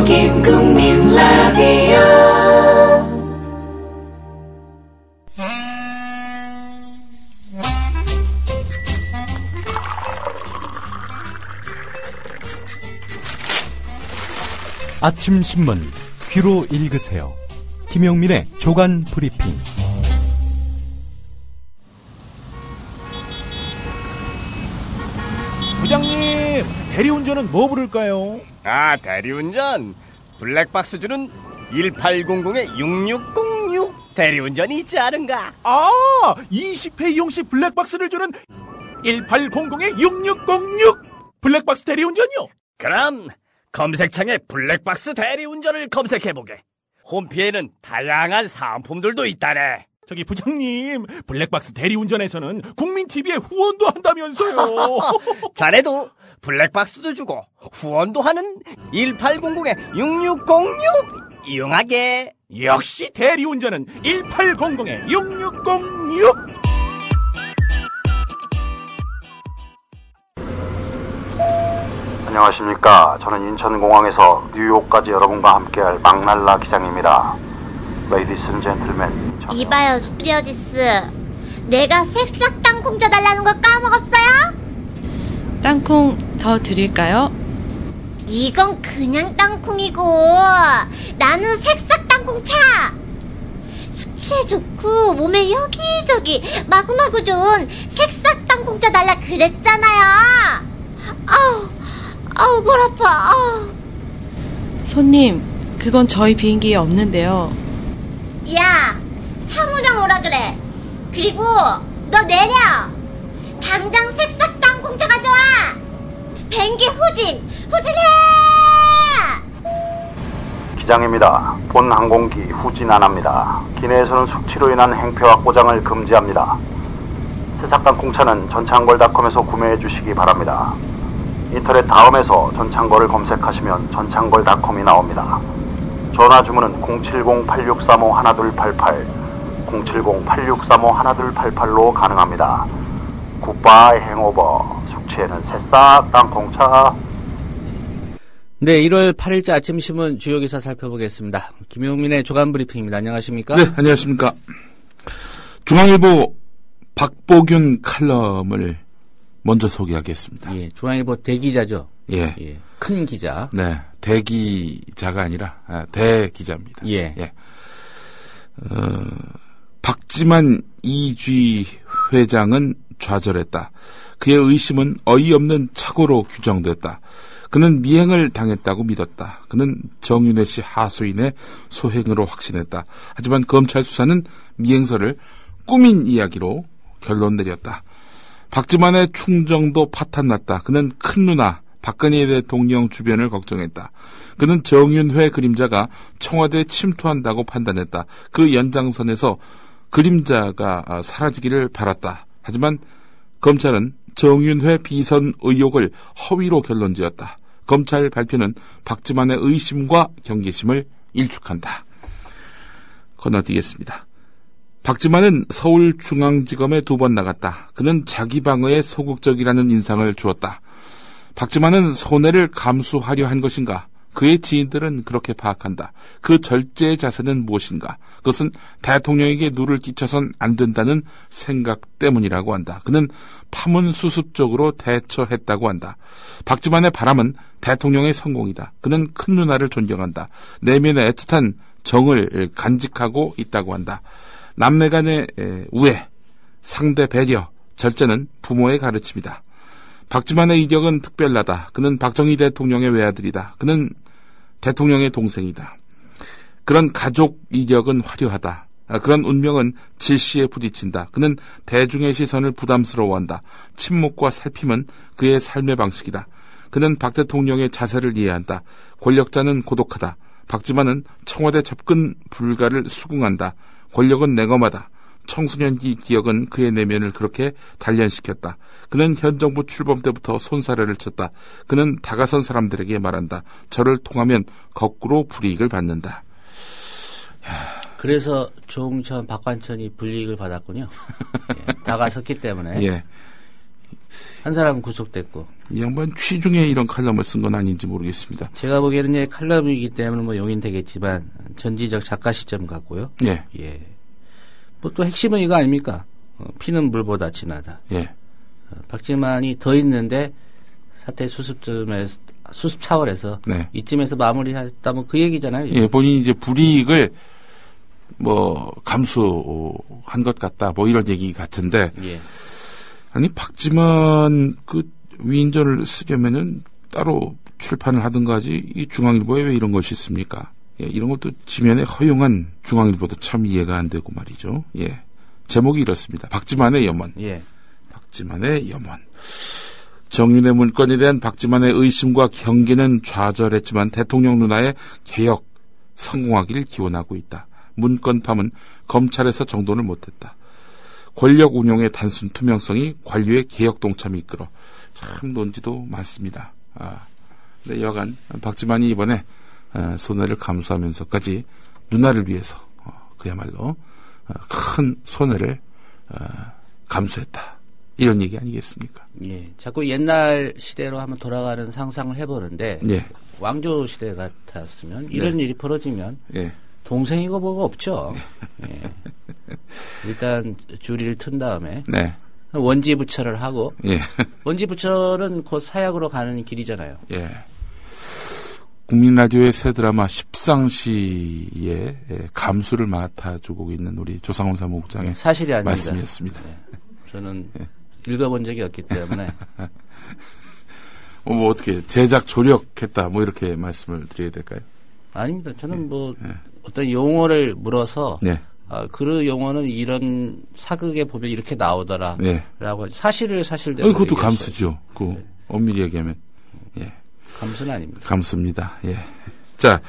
국민 라디오 아침 신문 귀로 읽으세요. 김용민의 조간 브리핑. 부장님, 대리운전은 뭐 부를까요? 아, 대리운전 블랙박스 주는 1800-6606 대리운전이 있지 않은가? 아, 20회 이용시 블랙박스를 주는 1800-6606 블랙박스 대리운전이요? 그럼 검색창에 블랙박스 대리운전을 검색해보게. 홈피에는 다양한 상품들도 있다네. 저기 부장님, 블랙박스 대리운전에서는 국민TV에 후원도 한다면서요. 자네도 블랙박스도 주고 후원도 하는 1800-6606 이용하게. 역시 대리운전은 1800-6606. 안녕하십니까. 저는 인천공항에서 뉴욕까지 여러분과 함께할 막날라 기장입니다. 레이디스 앤 젠틀맨. 이봐요, 스튜어디스. 내가 새싹 땅콩 쪄달라는 거 까먹었어요? 땅콩 더 드릴까요? 이건 그냥 땅콩이고 나는 새싹 땅콩차. 숙취에 좋고 몸에 여기저기 마구마구 좋은 새싹 땅콩차 달라 그랬잖아요. 아우 골 아파. 손님, 그건 저희 비행기에 없는데요. 야, 사무장 오라 그래. 그리고 너 내려. 당장 새싹 땅콩차 가져와. 비행기 후진해. 기장입니다. 본 항공기 후진 안 합니다. 기내에서는 숙취로 인한 행패와 꼬장을 금지합니다. 새싹땅콩차는 전창걸닷컴에서 구매해 주시기 바랍니다. 인터넷 다음에서 전창걸을 검색하시면 전창걸닷컴이 나옵니다. 전화 주문은 070-8635-1288, 070-8635-1288로 가능합니다. 굿바이 행오버. 숙취에는 새싹 땅콩차. 네, 1월 8일자 아침 신문 주요 기사 살펴보겠습니다. 김용민의 조간 브리핑입니다. 안녕하십니까? 네, 안녕하십니까? 중앙일보 박보균 칼럼을 먼저 소개하겠습니다. 예, 중앙일보 대기자죠. 예. 예, 큰 기자. 네, 대기자가 아니라 대기자입니다. 예. 예. 박지만 이쥐 회장은 좌절했다. 그의 의심은 어이없는 착오로 규정됐다. 그는 미행을 당했다고 믿었다. 그는 정윤회 씨 하수인의 소행으로 확신했다. 하지만 검찰 수사는 미행설을 꾸민 이야기로 결론 내렸다. 박지만의 충정도 파탄났다. 그는 큰 누나 박근혜 대통령 주변을 걱정했다. 그는 정윤회 그림자가 청와대에 침투한다고 판단했다. 그 연장선에서 그림자가 사라지기를 바랐다. 하지만 검찰은 정윤회 비선 의혹을 허위로 결론지었다. 검찰 발표는 박지만의 의심과 경계심을 일축한다. 건너뛰겠습니다. 박지만은 서울중앙지검에 2번 나갔다. 그는 자기 방어에 소극적이라는 인상을 주었다. 박지만은 손해를 감수하려 한 것인가? 그의 지인들은 그렇게 파악한다. 그 절제의 자세는 무엇인가? 그것은 대통령에게 누를 끼쳐선 안 된다는 생각 때문이라고 한다. 그는 파문수습적으로 대처했다고 한다. 박지만의 바람은 대통령의 성공이다. 그는 큰 누나를 존경한다. 내면의 애틋한 정을 간직하고 있다고 한다. 남매 간의 우애, 상대 배려, 절제는 부모의 가르침이다. 박지만의 이력은 특별하다. 그는 박정희 대통령의 외아들이다. 그는 대통령의 동생이다. 그런 가족 이력은 화려하다. 그런 운명은 질시에 부딪힌다. 그는 대중의 시선을 부담스러워한다. 침묵과 살핌은 그의 삶의 방식이다. 그는 박 대통령의 자세를 이해한다. 권력자는 고독하다. 박지만은 청와대 접근 불가를 수긍한다. 권력은 냉엄하다. 청소년기 기억은 그의 내면을 그렇게 단련시켰다. 그는 현 정부 출범 때부터 손사래를 쳤다. 그는 다가선 사람들에게 말한다. 저를 통하면 거꾸로 불이익을 받는다. 그래서 조응천, 박관천이 불이익을 받았군요. 예, 다가섰기 때문에. 예. 한 사람은 구속됐고. 이 양반 취중에 이런 칼럼을 쓴 건 아닌지 모르겠습니다. 제가 보기에는 이제 칼럼이기 때문에 뭐 용인되겠지만 전지적 작가 시점 같고요. 예. 예. 뭐 또 핵심은 이거 아닙니까? 피는 물보다 진하다. 예. 박지만이 더 있는데 사태 수습 차원에서 네. 이쯤에서 마무리했다면 그 얘기잖아요. 예, 본인이 이제 불이익을 뭐 감수한 것 같다. 뭐 이런 얘기 같은데. 예. 아니 박지만 그 위인전을 쓰려면은 따로 출판을 하든가 하지 이 중앙일보에 왜 이런 것이 있습니까? 예, 이런 것도 지면에 허용한 중앙일보도 참 이해가 안 되고 말이죠. 예. 제목이 이렇습니다. 박지만의 염원. 예. 박지만의 염원. 정윤의 문건에 대한 박지만의 의심과 경계는 좌절했지만 대통령 누나의 개혁 성공하기를 기원하고 있다. 문건팜은 검찰에서 정돈을 못했다. 권력 운용의 단순 투명성이 관료의 개혁 동참이 이끌어 참 논지도 많습니다. 근데 여간 박지만이 이번에 손해를 감수하면서까지 누나를 위해서 그야말로 큰 손해를 감수했다. 이런 얘기 아니겠습니까? 예. 자꾸 옛날 시대로 한번 돌아가는 상상을 해보는데 예. 왕조 시대 같았으면 이런 일이 벌어지면 예. 동생이고 뭐가 없죠. 예. 일단 주리를 튼 다음에 네. 원지부처를 하고 예. 원지부처는 곧 사약으로 가는 길이잖아요. 예. 국민라디오의 새 드라마 십상시의 감수를 맡아주고 있는 우리 조상훈 사무국장의 사실이 아닙니다. 말씀이었습니다. 네. 저는 읽어본 적이 없기 때문에 뭐 어떻게 제작 조력했다 뭐 이렇게 말씀을 드려야 될까요? 아닙니다. 저는 뭐 어떤 용어를 물어서 네. 그 용어는 이런 사극에 보면 이렇게 나오더라. 네. 라고 사실을 사실대로. 그것도 얘기했어요. 감수죠. 그 엄밀히 얘기하면. 예. 감수는 아닙니다. 감수입니다. 예. 자,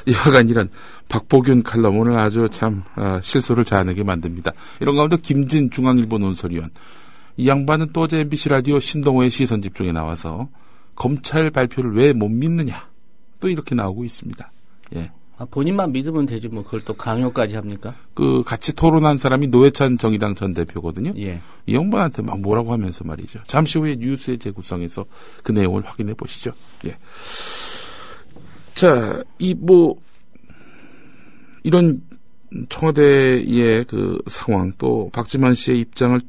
여하간 이런 박보균 칼럼 오늘 아주 참 실소를 자아내게 만듭니다. 이런 가운데 김진 중앙일보 논설위원. 이 양반은 또 어제 MBC 라디오 신동호의 시선집중에 나와서 검찰 발표를 왜 못 믿느냐. 또 이렇게 나오고 있습니다. 예. 본인만 믿으면 되지 뭐 그걸 또 강요까지 합니까? 그 같이 토론한 사람이 노회찬 정의당 전 대표거든요. 예. 이 양반한테 막 뭐라고 하면서 말이죠. 잠시 후에 뉴스의 재구성에서 그 내용을 확인해 보시죠. 예. 자, 이런 청와대의 그 상황 또 박지만 씨의 입장을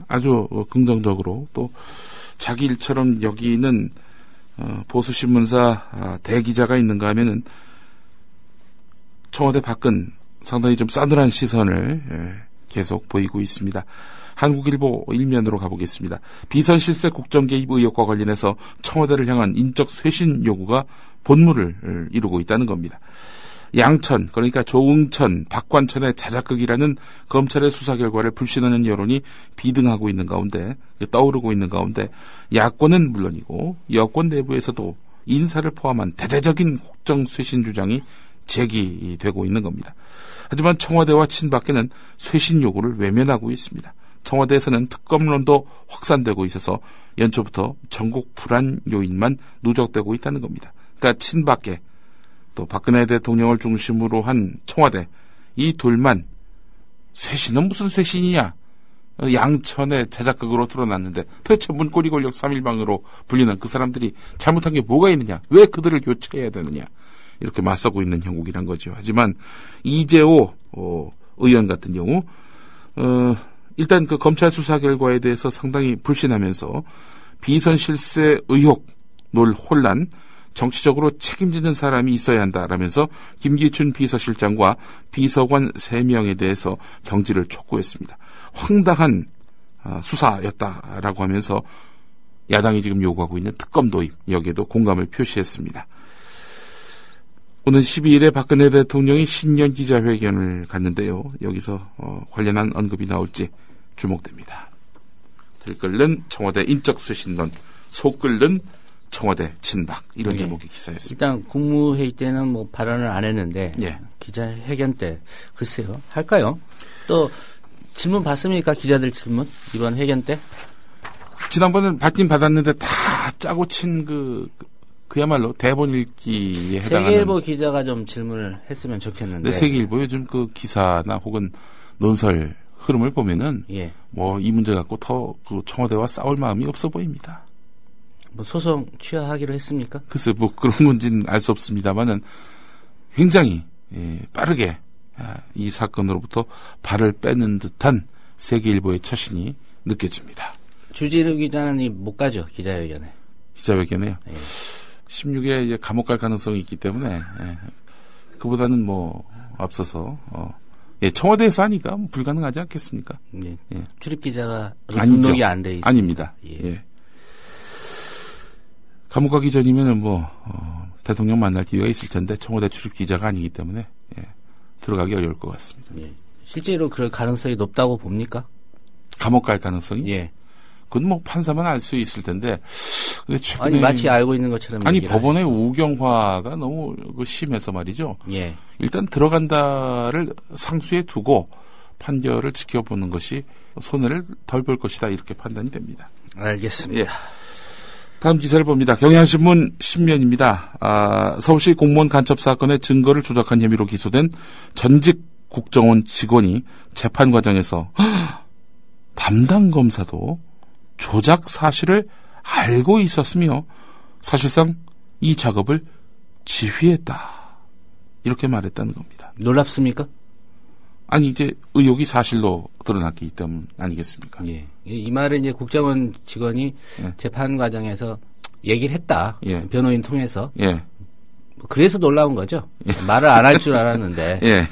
아주 긍정적으로 또 자기 일처럼 여기는 보수신문사 대기자가 있는가 하면은 청와대 밖은 상당히 좀 싸늘한 시선을 계속 보이고 있습니다. 한국일보 일면으로 가보겠습니다. 비선 실세 국정 개입 의혹과 관련해서 청와대를 향한 인적 쇄신 요구가 본물을 이루고 있다는 겁니다. 양천, 그러니까 조응천, 박관천의 자작극이라는 검찰의 수사 결과를 불신하는 여론이 비등하고 있는 가운데, 떠오르고 있는 가운데, 야권은 물론이고 여권 내부에서도 인사를 포함한 대대적인 국정 쇄신 주장이 제기되고 있는 겁니다. 하지만 청와대와 친박계는 쇄신 요구를 외면하고 있습니다. 청와대에서는 특검론도 확산되고 있어서 연초부터 전국 불안 요인만 누적되고 있다는 겁니다. 그러니까 친박계 또 박근혜 대통령을 중심으로 한 청와대 이 둘만 쇄신은 무슨 쇄신이냐. 양천의 자작극으로 드러났는데 도대체 문고리 권력 3일방으로 불리는 그 사람들이 잘못한 게 뭐가 있느냐. 왜 그들을 교체해야 되느냐. 이렇게 맞서고 있는 형국이란 거죠. 하지만 이재호 의원 같은 경우 일단 그 검찰 수사 결과에 대해서 상당히 불신하면서 비선 실세 의혹, 혼란, 정치적으로 책임지는 사람이 있어야 한다라면서 김기춘 비서실장과 비서관 3명에 대해서 경질을 촉구했습니다. 황당한 수사였다라고 하면서 야당이 지금 요구하고 있는 특검 도입 여기에도 공감을 표시했습니다. 오늘 12일에 박근혜 대통령이 신년 기자회견을 갔는데요. 여기서 관련한 언급이 나올지 주목됩니다. 들끓는 청와대 인적 쇄신론, 속 끓는 청와대 친박 이런 제목의 기사였습니다. 일단 국무회의 때는 뭐 발언을 안 했는데 예. 기자회견 때 글쎄요 할까요? 또 질문 받습니까? 기자들 질문 이번 회견 때? 지난번엔 받긴 받았는데 다 짜고 친 그야말로 대본 읽기에 해당하는. 세계일보 기자가 좀 질문을 했으면 좋겠는데. 세계일보 요즘 그 기사나 혹은 논설 흐름을 보면은 예. 뭐 이 문제 갖고 더 그 청와대와 싸울 마음이 없어 보입니다. 뭐 소송 취하하기로 했습니까? 글쎄 뭐 그런 건지는 알 수 없습니다만은 굉장히 빠르게 이 사건으로부터 발을 빼는 듯한 세계일보의 처신이 느껴집니다. 주진우 기자는 못 가죠, 기자회견에. 기자회견에요. 예. 16일에 이제 감옥 갈 가능성이 있기 때문에 그보다는 뭐 앞서서 청와대에서 하니까 불가능하지 않겠습니까? 예. 예. 출입 기자가 아니죠. 등록이 안 돼 있습니다. 아닙니다. 예. 예. 감옥 가기 전이면은 대통령 만날 기회가 있을 텐데 청와대 출입 기자가 아니기 때문에 들어가기 어려울 것 같습니다. 예. 실제로 그럴 가능성이 높다고 봅니까? 감옥 갈 가능성이? 예. 그건 뭐 판사만 알 수 있을 텐데. 근데 최근에 아니 마치 알고 있는 것처럼. 아니 법원의 우경화가 너무 심해서 말이죠. 예. 일단 들어간다를 상수에 두고 판결을 지켜보는 것이 손해를 덜 볼 것이다 이렇게 판단이 됩니다. 알겠습니다. 예. 다음 기사를 봅니다. 경향신문 10면입니다. 서울시 공무원 간첩 사건의 증거를 조작한 혐의로 기소된 전직 국정원 직원이 재판 과정에서 담당 검사도 조작 사실을 알고 있었으며 사실상 이 작업을 지휘했다. 이렇게 말했다는 겁니다. 놀랍습니까? 아니 이제 의혹이 사실로 드러났기 때문 아니겠습니까? 예. 이 말은 이제 국정원 직원이 재판 과정에서 얘기를 했다. 예. 변호인 통해서. 예. 그래서 놀라운 거죠. 말을 안 할 줄 알았는데. 예.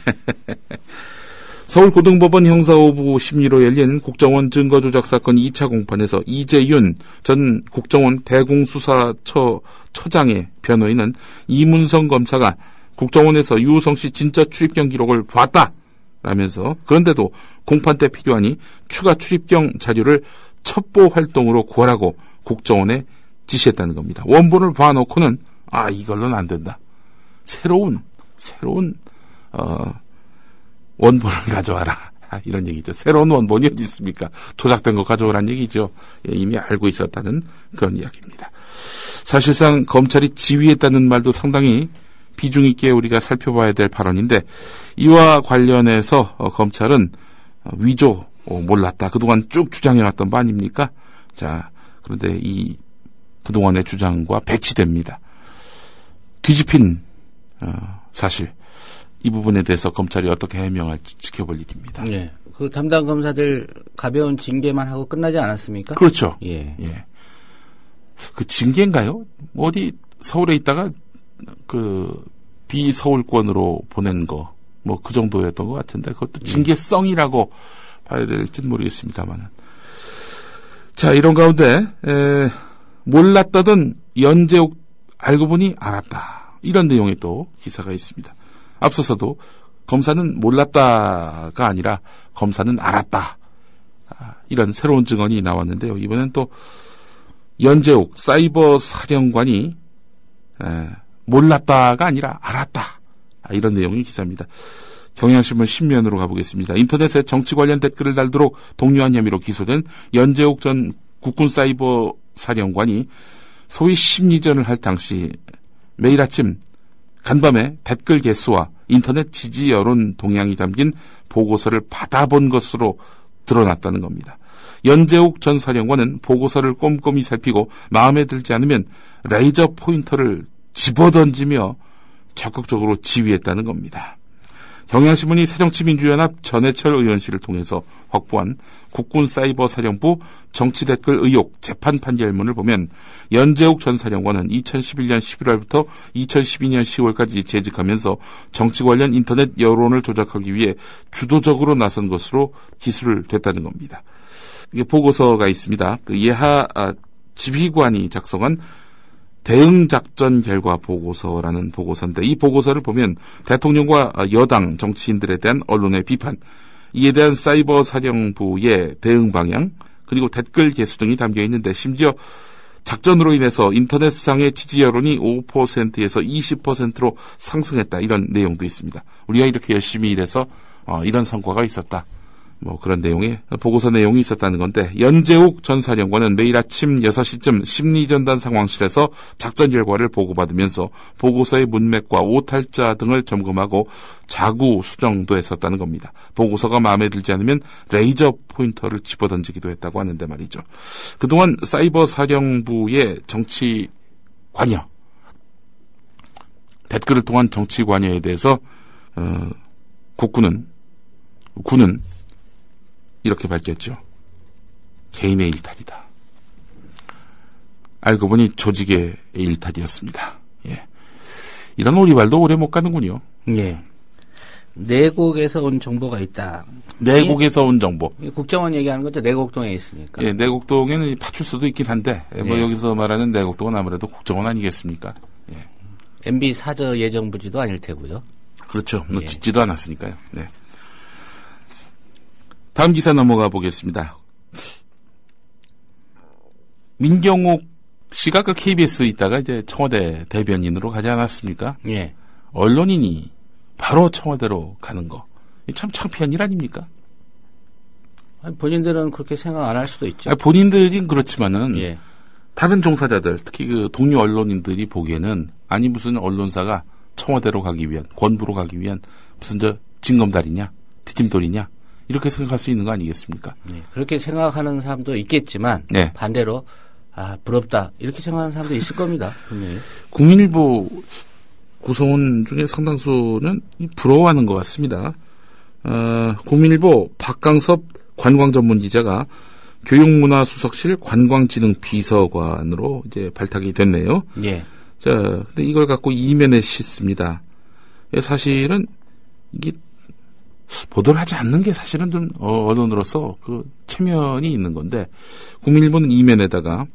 서울고등법원 형사5부 심리로 열린 국정원 증거조작 사건 2차 공판에서 이재윤 전 국정원 대공수사처장의 변호인은 이문성 검사가 국정원에서 유우성 씨 진짜 출입경 기록을 봤다 라면서 그런데도 공판 때 필요하니 추가 출입경 자료를 첩보 활동으로 구하라고 국정원에 지시했다는 겁니다. 원본을 봐놓고는 이걸로는 안 된다. 새로운 원본을 가져와라. 이런 얘기죠. 새로운 원본이 어디 있습니까? 조작된 거 가져오란 얘기죠. 이미 알고 있었다는 그런 이야기입니다. 사실상 검찰이 지휘했다는 말도 상당히 비중 있게 우리가 살펴봐야 될 발언인데 이와 관련해서 검찰은 위조 몰랐다. 그동안 쭉 주장해왔던 바 아닙니까? 자, 그런데 이 그동안의 주장과 배치됩니다. 뒤집힌 사실 이 부분에 대해서 검찰이 어떻게 해명할지 지켜볼 일입니다. 네. 그 담당 검사들 가벼운 징계만 하고 끝나지 않았습니까? 그렇죠. 예. 예. 그 징계인가요? 어디 서울에 있다가 그 비서울권으로 보낸 거 뭐 그 정도였던 것 같은데 그것도 징계성이라고 봐야 될지는 모르겠습니다만은. 자, 이런 가운데 몰랐다던 연재욱 알고 보니 알았다. 이런 내용의 또 기사가 있습니다. 앞서서도 검사는 몰랐다가 아니라 검사는 알았다. 이런 새로운 증언이 나왔는데요. 이번엔 또 연재욱 사이버 사령관이 몰랐다가 아니라 알았다. 이런 내용의 기사입니다. 경향신문 10면으로 가보겠습니다. 인터넷에 정치 관련 댓글을 달도록 독려한 혐의로 기소된 연재욱 전 국군 사이버 사령관이 소위 심리전을 할 당시 매일 아침 간밤에 댓글 개수와 인터넷 지지 여론 동향이 담긴 보고서를 받아본 것으로 드러났다는 겁니다. 연재욱 전 사령관은 보고서를 꼼꼼히 살피고 마음에 들지 않으면 레이저 포인터를 집어던지며 적극적으로 지휘했다는 겁니다. 경향신문이 새정치민주연합 전해철 의원실을 통해서 확보한 국군사이버사령부 정치댓글 의혹 재판 판결문을 보면 연재욱 전 사령관은 2011년 11월부터 2012년 10월까지 재직하면서 정치 관련 인터넷 여론을 조작하기 위해 주도적으로 나선 것으로 기술을 됐다는 겁니다. 이게 보고서가 있습니다. 그 예하 지휘관이 작성한 대응작전 결과 보고서라는 보고서인데 이 보고서를 보면 대통령과 여당 정치인들에 대한 언론의 비판, 이에 대한 사이버 사령부의 대응 방향, 그리고 댓글 개수 등이 담겨 있는데 심지어 작전으로 인해서 인터넷상의 지지 여론이 5%에서 20%로 상승했다. 이런 내용도 있습니다. 우리가 이렇게 열심히 일해서 이런 성과가 있었다. 뭐 그런 내용의 보고서 내용이 있었다는 건데, 연재욱 전 사령관은 매일 아침 6시쯤 심리전단 상황실에서 작전 결과를 보고받으면서 보고서의 문맥과 오탈자 등을 점검하고 자구 수정도 했었다는 겁니다. 보고서가 마음에 들지 않으면 레이저 포인터를 집어던지기도 했다고 하는데 말이죠. 그동안 사이버 사령부의 정치 관여, 댓글을 통한 정치 관여에 대해서 군은 이렇게 밝혔죠. 개인의 일탈이다. 알고 보니 조직의 일탈이었습니다. 예. 이런 오리발도 오래 못 가는군요. 예. 내곡에서 온 정보가 있다. 내곡에서 온 정보. 국정원 얘기하는 것도 내곡동에 있으니까. 예, 내곡동에는 파출소도 있긴 한데, 뭐 여기서 말하는 내곡동은 아무래도 국정원 아니겠습니까? 예. MB 사저 예정부지도 아닐 테고요. 그렇죠. 뭐 짓지도 않았으니까요. 네. 다음 기사 넘어가 보겠습니다. 민경욱 씨가 그 KBS 있다가 이제 청와대 대변인으로 가지 않았습니까? 예. 언론인이 바로 청와대로 가는 거. 참 창피한 일 아닙니까? 아니, 본인들은 그렇게 생각 안 할 수도 있죠. 아니, 본인들은 그렇지만은 예. 다른 종사자들, 특히 그 동료 언론인들이 보기에는 아니 무슨 언론사가 청와대로 가기 위한, 권부로 가기 위한 무슨 징검다리냐, 디딤돌이냐 이렇게 생각할 수 있는 거 아니겠습니까? 네, 그렇게 생각하는 사람도 있겠지만 네. 반대로 부럽다 이렇게 생각하는 사람도 있을 겁니다. 분명히. 국민일보 구성원 중에 상당수는 부러워하는 것 같습니다. 국민일보 박강섭 관광전문기자가 교육문화수석실 관광진흥비서관으로 이제 발탁이 됐네요. 예. 자, 근데 이걸 갖고 이면에 싣습니다. 사실은 이게 보도를 하지 않는 게 사실은 좀 언론으로서 그 체면이 있는 건데, 국민일보는 이면에다가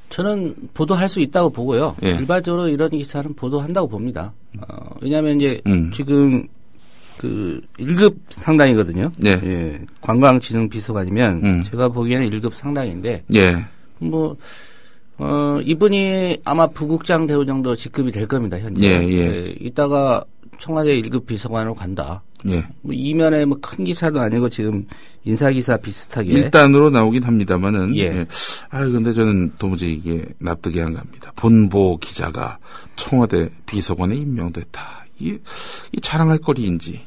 저는 보도할 수 있다고 보고요. 예. 일반적으로 이런 기사는 보도한다고 봅니다. 왜냐하면 이제 지금 그 1급 상당이거든요. 예. 예. 관광진흥비서관이면 제가 보기에는 1급 상당인데, 예. 뭐 이분이 아마 부국장 대우 정도 직급이 될 겁니다, 현재. 예. 예. 이따가 청와대 1급 비서관으로 간다. 예. 뭐 이면에 뭐 큰 기사도 아니고 지금 인사기사 비슷하게. 일단으로 나오긴 합니다만은. 예. 근데 저는 도무지 이게 납득이 안 갑니다. 본보 기자가 청와대 비서관에 임명됐다. 이 자랑할 거리인지.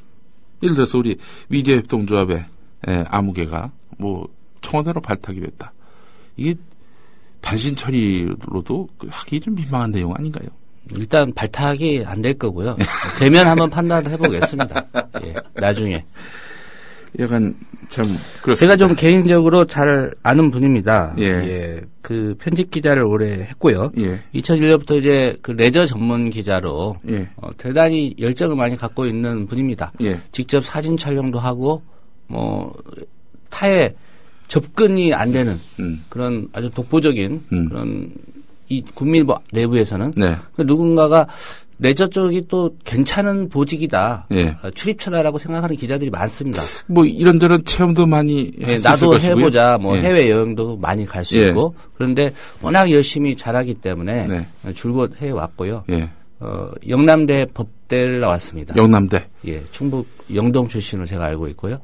예를 들어서 우리 미디어 협동조합의 아무개가 뭐 청와대로 발탁이 됐다. 이게 단신 처리로도 하기 좀 민망한 내용 아닌가요? 일단 발탁이 안 될 거고요. 되면 한번 판단을 해보겠습니다. 예, 나중에. 약간 참 그렇습니다. 제가 좀 개인적으로 잘 아는 분입니다. 예. 예, 그 편집 기자를 오래 했고요. 예. 2001년부터 이제 그 레저 전문 기자로 예. 대단히 열정을 많이 갖고 있는 분입니다. 예. 직접 사진 촬영도 하고 뭐 타에 접근이 안 되는 그런 아주 독보적인 그런 이 국민일보 내부에서는 네. 누군가가 레저 쪽이 또 괜찮은 보직이다, 예. 출입처다라고 생각하는 기자들이 많습니다. 뭐 이런저런 체험도 많이 예, 나도 것이고요. 해보자, 뭐 예. 해외 여행도 많이 갈 수 예. 있고 그런데 워낙 열심히 잘하기 때문에 네. 줄곧 해 왔고요. 예. 영남대 법대를 나왔습니다. 영남대. 예, 충북 영동 출신으로 제가 알고 있고요.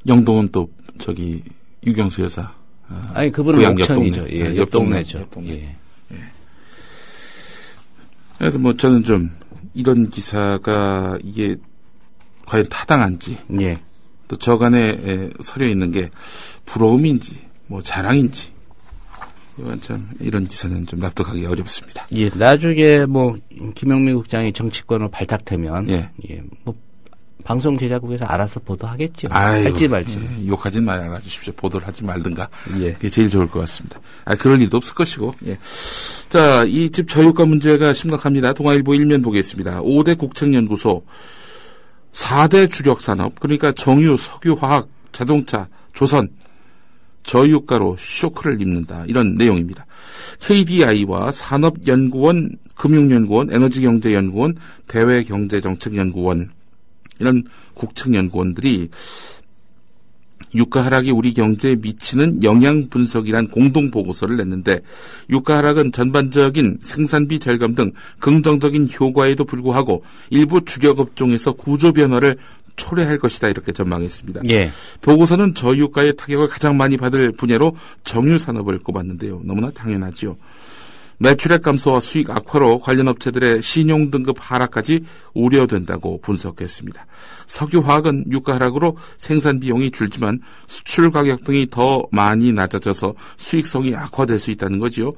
영동은 또 저기 유경수 여사. 아니 그분은 고향 옥천이죠. 옆 동네. 예, 네, 옆 동네죠. 옆 동네. 예. 그래도 뭐 저는 좀 이런 기사가 이게 과연 타당한지 예. 또 저간에 서려 있는 게 부러움인지 뭐 자랑인지 이건 참 이런 기사는 좀 납득하기 어렵습니다. 예, 나중에 뭐 김영미 국장이 정치권으로 발탁되면 예. 뭐 방송 제작국에서 알아서 보도하겠죠. 아이고, 할지 말지. 예, 욕하진 말아주십시오. 보도를 하지 말든가. 예. 그게 제일 좋을 것 같습니다. 그럴 일도 없을 것이고. 예. 자, 이 집 저유가 문제가 심각합니다. 동아일보 일면 보겠습니다. 5대 국책연구소, 4대 주력산업, 그러니까 정유, 석유화학, 자동차, 조선, 저유가로 쇼크를 입는다. 이런 내용입니다. KDI와 산업연구원, 금융연구원, 에너지경제연구원, 대외경제정책연구원, 이런 국책연구원들이 유가 하락이 우리 경제에 미치는 영향 분석이란 공동 보고서를 냈는데, 유가 하락은 전반적인 생산비 절감 등 긍정적인 효과에도 불구하고 일부 주력 업종에서 구조 변화를 초래할 것이다 이렇게 전망했습니다. 예. 보고서는 저유가의 타격을 가장 많이 받을 분야로 정유 산업을 꼽았는데요. 너무나 당연하지요. 매출액 감소와 수익 악화로 관련 업체들의 신용 등급 하락까지 우려된다고 분석했습니다. 석유화학은 유가 하락으로 생산 비용이 줄지만 수출 가격 등이 더 많이 낮아져서 수익성이 악화될 수 있다는 거지요.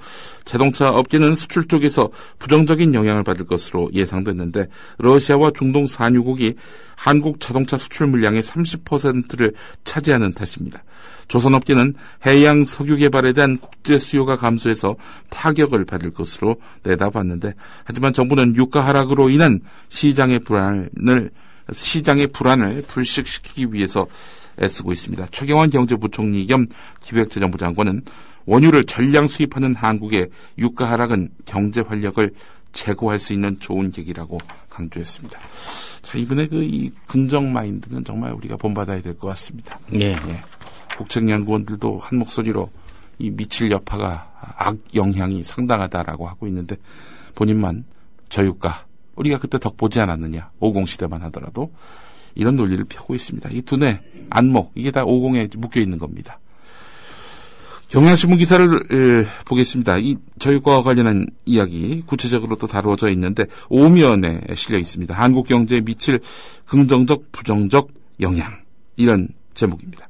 자동차 업계는 수출 쪽에서 부정적인 영향을 받을 것으로 예상됐는데 러시아와 중동 산유국이 한국 자동차 수출 물량의 30%를 차지하는 탓입니다. 조선업계는 해양 석유 개발에 대한 국제 수요가 감소해서 타격을 받을 것으로 내다봤는데 하지만 정부는 유가 하락으로 인한 시장의 불안을 불식시키기 위해서 애쓰고 있습니다. 최경환 경제부총리 겸 기획재정부 장관은 원유를 전량 수입하는 한국의 유가 하락은 경제 활력을 제고할 수 있는 좋은 계기라고 강조했습니다. 자, 이번에 이 긍정 마인드는 정말 우리가 본받아야 될 것 같습니다. 예. 예. 국책연구원들도 한 목소리로 이 미칠 여파가 악 영향이 상당하다라고 하고 있는데 본인만 저유가 우리가 그때 덕보지 않았느냐 50시대만 하더라도 이런 논리를 펴고 있습니다. 이 두뇌 안목 이게 다 50에 묶여 있는 겁니다. 경향신문 기사를 보겠습니다. 이 저유가와 관련한 이야기 구체적으로 또 다루어져 있는데 5면에 실려 있습니다. 한국 경제에 미칠 긍정적 부정적 영향 이런 제목입니다.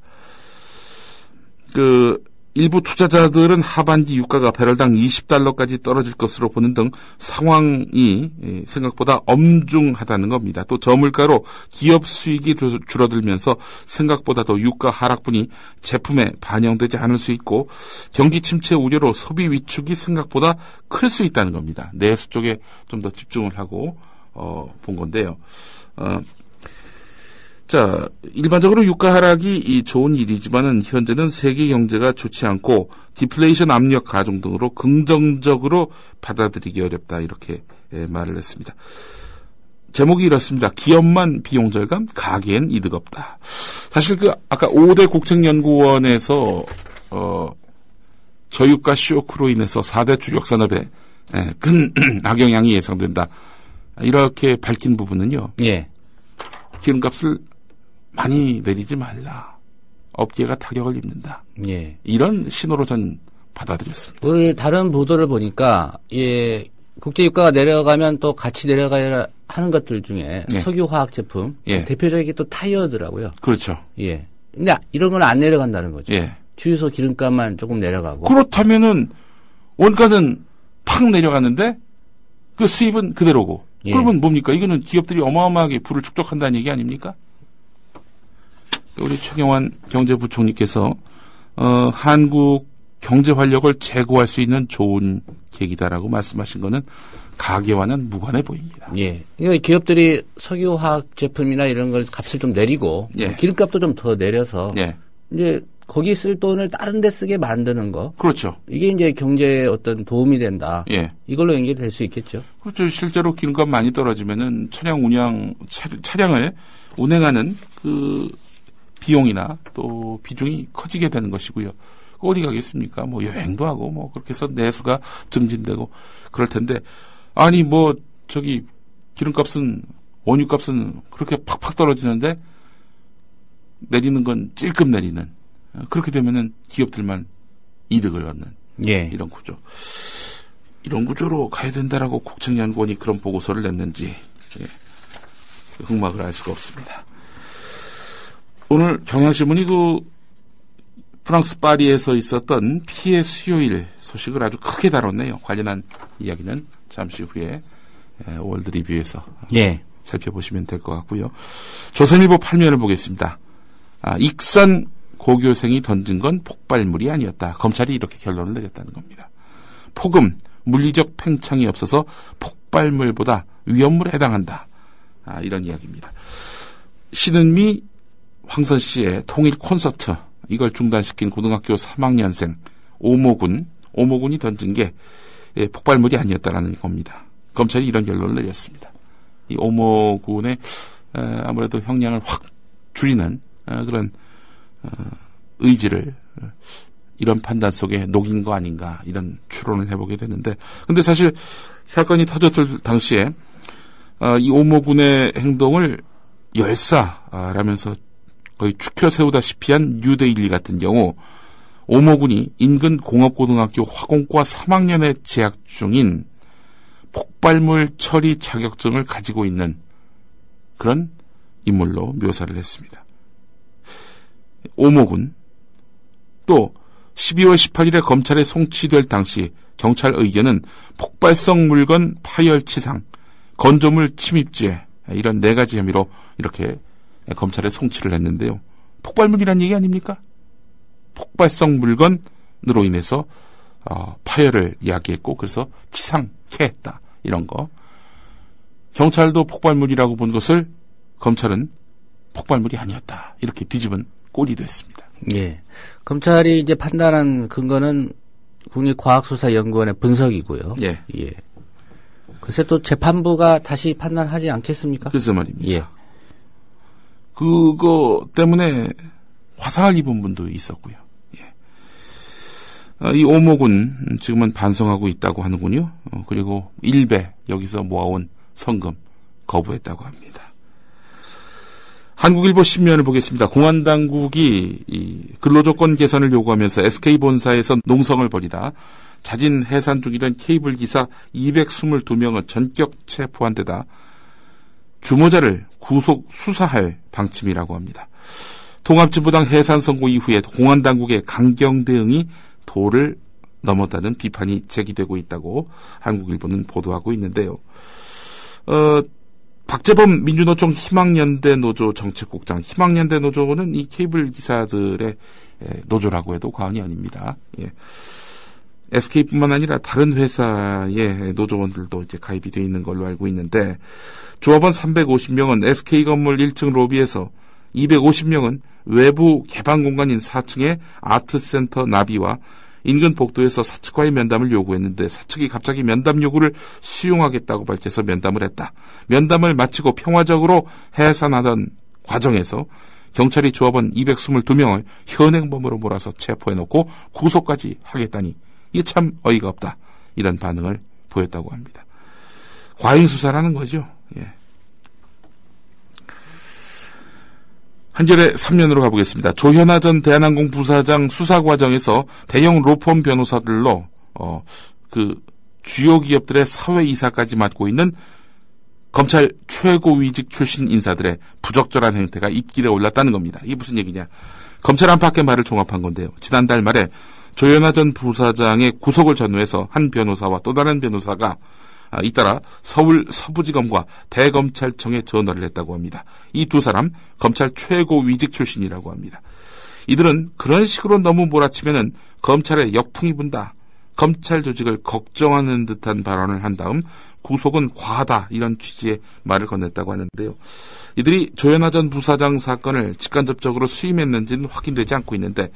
일부 투자자들은 하반기 유가가 배럴당 $20까지 떨어질 것으로 보는 등 상황이 생각보다 엄중하다는 겁니다. 또 저물가로 기업 수익이 줄어들면서 생각보다도 유가 하락분이 제품에 반영되지 않을 수 있고 경기 침체 우려로 소비 위축이 생각보다 클 수 있다는 겁니다. 내수 쪽에 좀 더 집중을 하고 본 건데요. 자, 일반적으로 유가 하락이 좋은 일이지만은 현재는 세계 경제가 좋지 않고 디플레이션 압력 가중 등으로 긍정적으로 받아들이기 어렵다 이렇게 말을 했습니다. 제목이 이렇습니다. 기업만 비용 절감, 가게엔 이득 없다. 사실 아까 5대 국책연구원에서 저유가 쇼크로 인해서 4대 주력 산업에 큰 악영향이 예상된다. 이렇게 밝힌 부분은요. 예. 기름값을 많이 내리지 말라. 업계가 타격을 입는다. 예. 이런 신호로 전 받아들였습니다. 오늘 다른 보도를 보니까 국제 유가가 내려가면 또 같이 내려가야 하는 것들 중에 예. 석유화학 제품 예. 대표적인 또 타이어더라고요. 그렇죠. 예. 근데 이런 건 안 내려간다는 거죠. 예. 주유소 기름값만 조금 내려가고. 그렇다면은 원가는 팍 내려갔는데 그 수입은 그대로고. 예. 그러면 뭡니까? 이거는 기업들이 어마어마하게 부를 축적한다는 얘기 아닙니까? 우리 최경환 경제부총리께서 한국 경제 활력을 제고할 수 있는 좋은 계기다라고 말씀하신 거는 가계와는 무관해 보입니다. 예. 그러니까 기업들이 석유화학 제품이나 이런 걸 값을 좀 내리고 예. 기름값도 좀 더 내려서 예. 이제 거기 쓸 돈을 다른 데 쓰게 만드는 거. 그렇죠. 이게 이제 경제에 어떤 도움이 된다. 예. 이걸로 연결될 수 있겠죠. 그렇죠. 실제로 기름값 많이 떨어지면은 차량을 운행하는 비용이나 또 비중이 커지게 되는 것이고요. 어디 가겠습니까? 여행도 하고 그렇게 해서 내수가 증진되고 그럴 텐데 아니 기름값은 원유값은 그렇게 팍팍 떨어지는데 내리는 건 찔끔 내리는 그렇게 되면은 기업들만 이득을 얻는 예. 이런 구조. 이런 구조로 가야 된다라고 국책연구원이 그런 보고서를 냈는지 흑막을 알 수가 없습니다. 오늘 경향신문이 프랑스 파리에서 있었던 피해 수요일 소식을 아주 크게 다뤘네요. 관련한 이야기는 잠시 후에 월드 리뷰에서 예. 살펴보시면 될 것 같고요. 조선일보 8면을 보겠습니다. 익산 고교생이 던진 건 폭발물이 아니었다. 검찰이 이렇게 결론을 내렸다는 겁니다. 폭음, 물리적 팽창이 없어서 폭발물보다 위험물에 해당한다. 이런 이야기입니다. 신은미 황선 씨의 통일 콘서트 이걸 중단시킨 고등학교 3학년생 오모군이 던진 게 폭발물이 아니었다라는 겁니다. 검찰이 이런 결론을 내렸습니다. 이 오모군의 아무래도 형량을 확 줄이는 그런 의지를 이런 판단 속에 녹인 거 아닌가 이런 추론을 해보게 되는데 근데 사실 사건이 터졌을 당시에 이 오모군의 행동을 열사라면서 거의 추켜 세우다시피 한 뉴데일리 같은 경우 오모군이 인근 공업고등학교 화공과 3학년에 재학 중인 폭발물 처리 자격증을 가지고 있는 그런 인물로 묘사를 했습니다. 오모군 또 12월 18일에 검찰에 송치될 당시 경찰 의견은 폭발성 물건 파열치상, 건조물 침입죄 이런 4가지 혐의로 이렇게 검찰에 송치를 했는데요. 폭발물이란 얘기 아닙니까? 폭발성 물건으로 인해서 파열을 야기했고 그래서 치상케 했다. 이런 거. 경찰도 폭발물이라고 본 것을 검찰은 폭발물이 아니었다. 이렇게 뒤집은 꼴이 됐습니다. 예. 검찰이 이제 판단한 근거는 국립과학수사연구원의 분석이고요. 예. 예. 글쎄 또 재판부가 다시 판단하지 않겠습니까? 글쎄 말입니다. 예. 그거 때문에 화상을 입은 분도 있었고요. 예. 이 오모군 지금은 반성하고 있다고 하는군요. 그리고 1배 여기서 모아온 성금 거부했다고 합니다. 한국일보 신문을 보겠습니다. 공안당국이 이 근로조건 개선을 요구하면서 SK본사에서 농성을 벌이다 자진 해산 중이던 케이블 기사 222명을 전격 체포한 데다 주모자를 구속 수사할 방침이라고 합니다. 통합진보당 해산 선고 이후에 공안당국의 강경 대응이 도를 넘었다는 비판이 제기되고 있다고 한국일보는 보도하고 있는데요. 박재범 민주노총 희망연대 노조 정책국장, 희망연대 노조는 이 케이블 기사들의 노조라고 해도 과언이 아닙니다. 예. SK뿐만 아니라 다른 회사의 노조원들도 이제 가입이 되어 있는 걸로 알고 있는데 조합원 350명은 SK 건물 1층 로비에서 250명은 외부 개방 공간인 4층의 아트센터 나비와 인근 복도에서 사측과의 면담을 요구했는데 사측이 갑자기 면담 요구를 수용하겠다고 밝혀서 면담을 했다. 면담을 마치고 평화적으로 해산하던 과정에서 경찰이 조합원 222명을 현행범으로 몰아서 체포해놓고 구속까지 하겠다니 이게 참 어이가 없다. 이런 반응을 보였다고 합니다. 과잉수사라는 거죠. 예. 한겨레 3면으로 가보겠습니다. 조현아 전 대한항공 부사장 수사 과정에서 대형 로펌 변호사들로 그 주요 기업들의 사회 이사까지 맡고 있는 검찰 최고위직 출신 인사들의 부적절한 행태가 입길에 올랐다는 겁니다. 이게 무슨 얘기냐? 검찰 안팎의 말을 종합한 건데요. 지난달 말에 조현아 전 부사장의 구속을 전후해서 한 변호사와 또 다른 변호사가 잇따라 서울 서부지검과 대검찰청에 전화를 했다고 합니다. 이 두 사람 검찰 최고위직 출신이라고 합니다. 이들은 그런 식으로 너무 몰아치면은 검찰에 역풍이 분다. 검찰 조직을 걱정하는 듯한 발언을 한 다음 구속은 과하다 이런 취지의 말을 건넸다고 하는데요. 이들이 조현아 전 부사장 사건을 직간접적으로 수임했는지는 확인되지 않고 있는데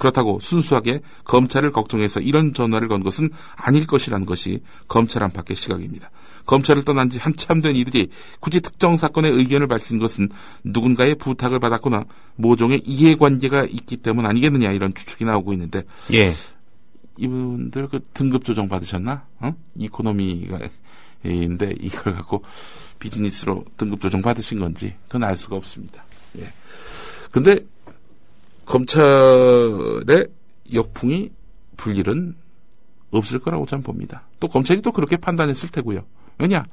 그렇다고 순수하게 검찰을 걱정해서 이런 전화를 건 것은 아닐 것이라는 것이 검찰 안팎의 시각입니다. 검찰을 떠난 지 한참 된 이들이 굳이 특정 사건에 의견을 밝힌 것은 누군가의 부탁을 받았거나 모종의 이해관계가 있기 때문 아니겠느냐 이런 추측이 나오고 있는데 예. 이분들 그 등급 조정 받으셨나? 이코노미가 인데 이걸 갖고 비즈니스로 등급 조정 받으신 건지 그건 알 수가 없습니다. 예. 그런데 검찰의 역풍이 불 일은 없을 거라고 저는 봅니다. 또 검찰이 또 그렇게 판단했을 테고요. 왜냐?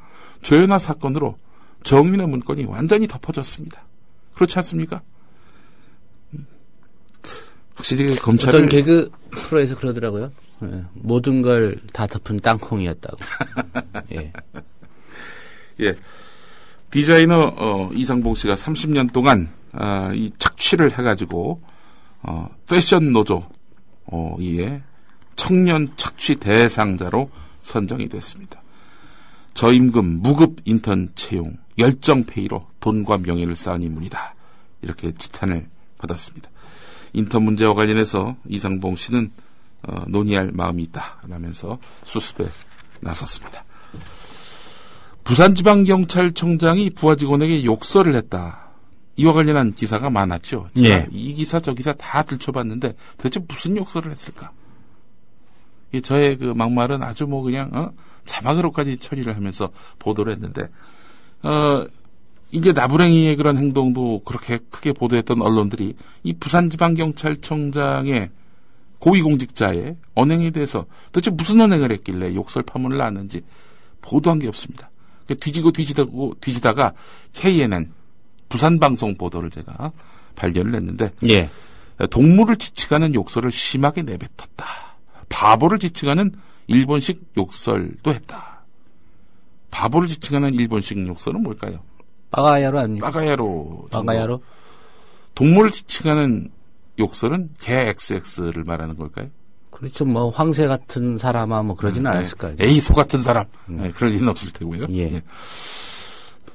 조현아 사건으로 정윤의 문건이 완전히 덮어졌습니다. 그렇지 않습니까? 확실히 검찰을 어떤 개그 프로에서 그러더라고요. 예, 모든 걸 다 덮은 땅콩이었다고. 예. 예. 디자이너 이상봉 씨가 30년 동안 이 착취를 해가지고 패션 노조 이에 청년 착취 대상자로 선정이 됐습니다. 저임금, 무급 인턴 채용, 열정 페이로 돈과 명예를 쌓은 인물이다. 이렇게 지탄을 받았습니다. 인턴 문제와 관련해서 이상봉 씨는 논의할 마음이 있다 라면서 수습에 나섰습니다. 부산지방경찰청장이 부하 직원에게 욕설을 했다. 이와 관련한 기사가 많았죠. 제가 예. 이 기사 저 기사 다 들춰봤는데 도대체 무슨 욕설을 했을까? 저의 그 막말은 아주 뭐 그냥 자막으로까지 처리를 하면서 보도를 했는데 이제 나부랭이의 그런 행동도 그렇게 크게 보도했던 언론들이 이 부산지방경찰청장의 고위공직자의 언행에 대해서 도대체 무슨 언행을 했길래 욕설 파문을 낳았는지 보도한 게 없습니다. 뒤지고 뒤지다가 KNN 부산방송 보도를 제가 발견을 했는데 예. 동물을 지칭하는 욕설을 심하게 내뱉었다. 바보를 지칭하는 일본식 욕설도 했다. 바보를 지칭하는 일본식 욕설은 뭘까요? 빠가야로 아닙니까? 빠가야로. 빠가야로? 동물을 지칭하는 욕설은 개 XX를 말하는 걸까요? 그렇죠. 뭐 황새 같은 사람아 뭐 그러지는 않았을 거예요. 에이 소 같은 사람. 네, 그럴 리는 없을 테고요. 예. 예.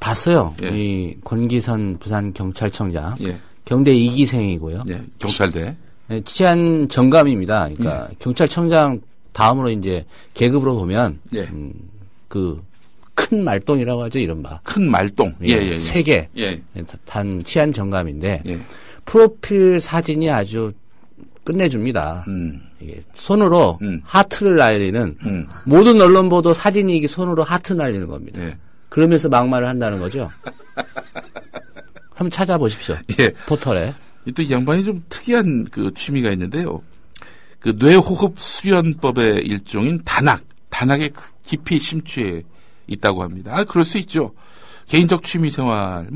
봤어요. 예. 이 권기선 부산경찰청장. 예. 경대 2기생이고요. 예. 경찰대. 네, 치안 정감입니다. 그러니까 경찰청장 다음으로 이제 계급으로 보면 예. 그 큰 말똥이라고 하죠, 이른바. 큰 말똥. 예. 세 개. 예. 단 치안 정감인데 예. 프로필 사진이 아주 끝내줍니다. 이게 손으로 하트를 날리는 모든 언론 보도 사진이 이게 손으로 하트 날리는 겁니다. 예. 그러면서 막말을 한다는 거죠. 한번 찾아보십시오. 예. 포털에. 또 이 양반이 좀 특이한 그 취미가 있는데요. 그 뇌호흡 수련법의 일종인 단학에 깊이 심취해 있다고 합니다. 그럴 수 있죠. 개인적 취미 생활,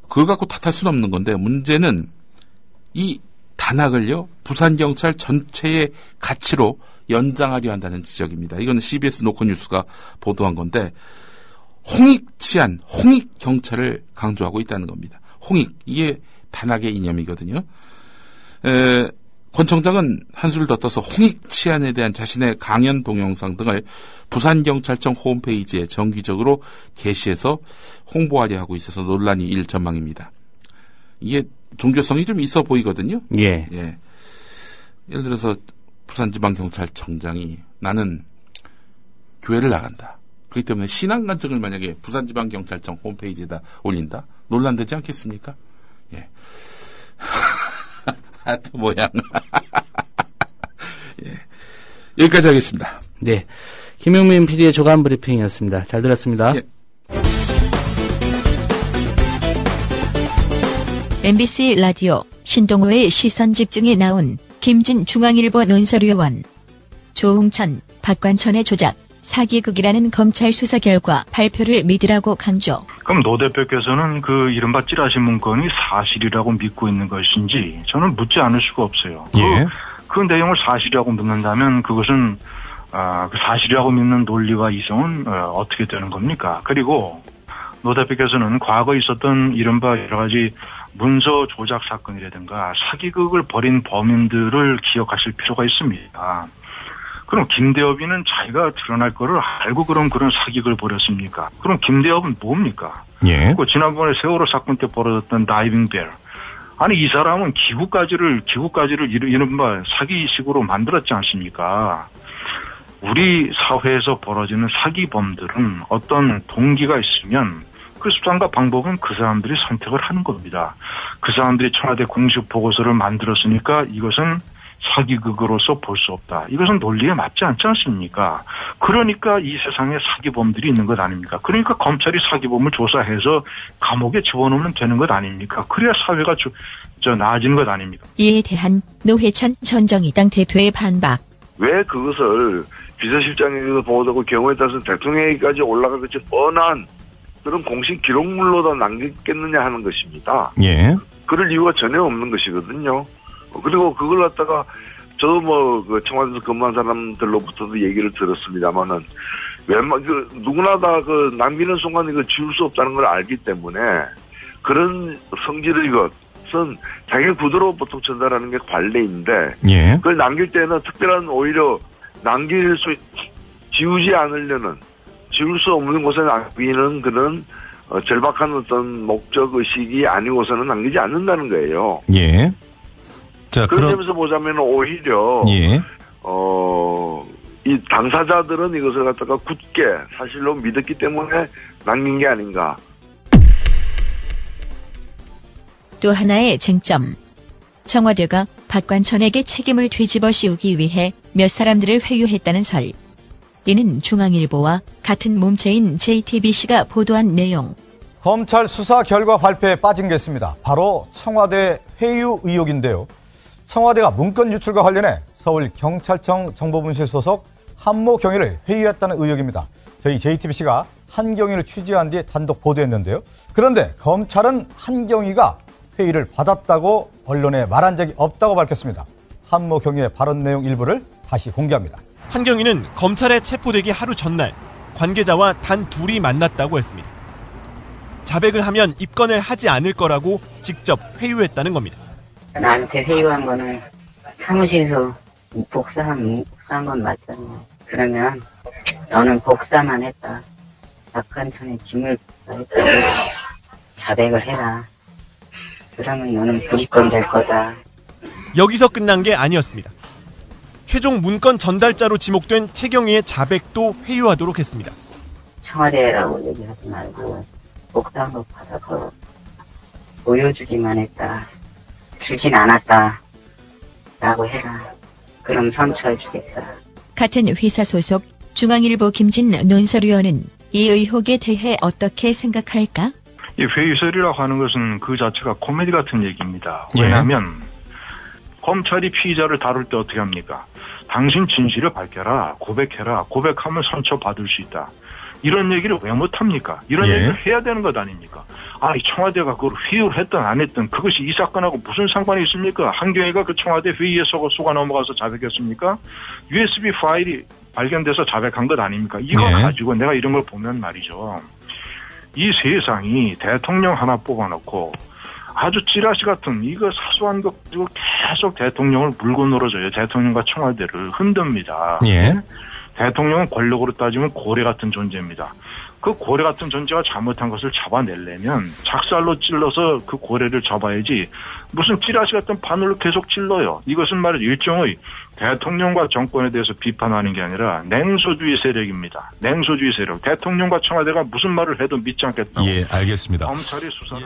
그걸 갖고 탓할 수는 없는 건데, 문제는 이 단학을요, 부산경찰 전체의 가치로 연장하려 한다는 지적입니다. 이건 CBS 노컷뉴스가 보도한 건데, 홍익치안, 홍익경찰을 강조하고 있다는 겁니다. 홍익, 이게 단학의 이념이거든요. 권 청장은 한수를 더 떠서 홍익치안에 대한 자신의 강연 동영상 등을 부산경찰청 홈페이지에 정기적으로 게시해서 홍보하려 하고 있어서 논란이 일 전망입니다. 이게 종교성이 좀 있어 보이거든요. 예. 예. 예를 들어서 부산지방경찰청장이 나는 교회를 나간다. 그렇기 때문에 신앙간증을 만약에 부산지방경찰청 홈페이지에다 올린다. 논란되지 않겠습니까? 예. 하트 모양. 예. 여기까지 하겠습니다. 네. 김용민 PD의 조간 브리핑이었습니다. 잘 들었습니다. 예. MBC 라디오 신동호의 시선 집중에 나온 김진 중앙일보 논설위원 조홍천, 박관천의 조작, 사기극이라는 검찰 수사 결과 발표를 믿으라고 강조. 그럼 노 대표께서는 그 이른바 찌라시 문건이 사실이라고 믿고 있는 것인지 저는 묻지 않을 수가 없어요. 예. 그 내용을 사실이라고 묻는다면 그것은 그 사실이라고 믿는 논리와 이성은 어떻게 되는 겁니까? 그리고 노 대표께서는 과거에 있었던 이른바 여러 가지 문서 조작 사건이라든가 사기극을 벌인 범인들을 기억하실 필요가 있습니다. 그럼 김대엽이는 자기가 드러날 거를 알고 그런 사기극을 벌였습니까? 그럼 김대엽은 뭡니까? 예. 그 지난번에 세월호 사건 때 벌어졌던 다이빙 벨. 아니 이 사람은 기구까지를 이른바 사기식으로 만들었지 않습니까? 우리 사회에서 벌어지는 사기범들은 어떤 동기가 있으면 그 수단과 방법은 그 사람들이 선택을 하는 겁니다. 그 사람들이 청와대 공식 보고서를 만들었으니까 이것은 사기극으로서 볼 수 없다. 이것은 논리에 맞지 않지 않습니까? 그러니까 이 세상에 사기범들이 있는 것 아닙니까? 그러니까 검찰이 사기범을 조사해서 감옥에 집어넣으면 되는 것 아닙니까? 그래야 사회가 나아지는 것 아닙니까? 이에 대한 노회찬 전 정의당 대표의 반박. 왜 그것을 비서실장에게서 보고되고 경우에 따라서 대통령에게까지 올라갈 것이 뻔한 그런 공식 기록물로다 남겼겠느냐 하는 것입니다. 예. 그럴 이유가 전혀 없는 것이거든요. 그리고 그걸 갖다가 저도 그 청와대에서 근무한 사람들로부터도 얘기를 들었습니다만은 누구나 다 남기는 순간 이거 지울 수 없다는 걸 알기 때문에 그런 성질의 것은 자기 구도로 보통 전달하는 게 관례인데 예. 그걸 남길 때는 특별한 오히려 지우지 않으려는 지울 수 없는 곳에 남기는 그런 절박한 어떤 목적 의식이 아니고서는 남기지 않는다는 거예요. 예. 자, 그런 점에서 보자면 오히려 예. 이 당사자들은 이것을 갖다가 굳게 사실로 믿었기 때문에 남긴 게 아닌가. 또 하나의 쟁점. 청와대가 박관천에게 책임을 뒤집어 씌우기 위해 몇 사람들을 회유했다는 설. 이는 중앙일보와 같은 몸체인 JTBC가 보도한 내용. 검찰 수사 결과 발표에 빠진 게 있습니다. 바로 청와대 회유 의혹인데요. 청와대가 문건 유출과 관련해 서울경찰청 정보분실 소속 한모 경위를 회유했다는 의혹입니다. 저희 JTBC가 한경위를 취재한 뒤에 단독 보도했는데요. 그런데 검찰은 한경위가 회유를 받았다고 언론에 말한 적이 없다고 밝혔습니다. 한모 경위의 발언 내용 일부를 다시 공개합니다. 한경위는 검찰에 체포되기 하루 전날 관계자와 단 둘이 만났다고 했습니다. 자백을 하면 입건을 하지 않을 거라고 직접 회유했다는 겁니다. 나한테 회유한 거는 사무실에서 복사한 건 맞잖아. 그러면 너는 복사만 했다. 박관천에 짐을 했다고 자백을 해라. 그러면 너는 불이건 될 거다. 여기서 끝난 게 아니었습니다. 최종 문건 전달자로 지목된 최경희의 자백도 회유하도록 했습니다. 청와대라고 얘기하지 말고 복사한 거 받아서 보여주기만 했다. 주진 않았다. 라고 해라. 그럼 선처해주겠다. 같은 회사 소속 중앙일보 김진 논설위원은 이 의혹에 대해 어떻게 생각할까? 이 회유설이라고 하는 것은 그 자체가 코미디 같은 얘기입니다. 왜냐하면 검찰이 피의자를 다룰 때 어떻게 합니까? 당신 진실을 밝혀라. 고백해라. 고백하면 선처받을 수 있다. 이런 얘기를 왜 못합니까? 이런 얘기를 해야 되는 것 아닙니까? 아니 청와대가 그걸 회유를 했든 안 했든 그것이 이 사건하고 무슨 상관이 있습니까? 한경위가 그 청와대 회의에 속아 넘어가서 자백했습니까? USB 파일이 발견돼서 자백한 것 아닙니까? 이거 가지고 내가 이런 걸 보면 말이죠. 이 세상이 대통령 하나 뽑아놓고 아주 찌라시 같은 이거 사소한 것 가지고 계속 대통령을 물고 늘어져요. 대통령과 청와대를 흔듭니다. 대통령은 권력으로 따지면 고래 같은 존재입니다. 그 고래 같은 존재가 잘못한 것을 잡아내려면 작살로 찔러서 그 고래를 잡아야지 무슨 찌라시 같은 바늘로 계속 찔러요. 이것은 말이죠. 일종의 대통령과 정권에 대해서 비판하는 게 아니라 냉소주의 세력입니다. 냉소주의 세력. 대통령과 청와대가 무슨 말을 해도 믿지 않겠다고. 예, 알겠습니다. 검찰이 수사를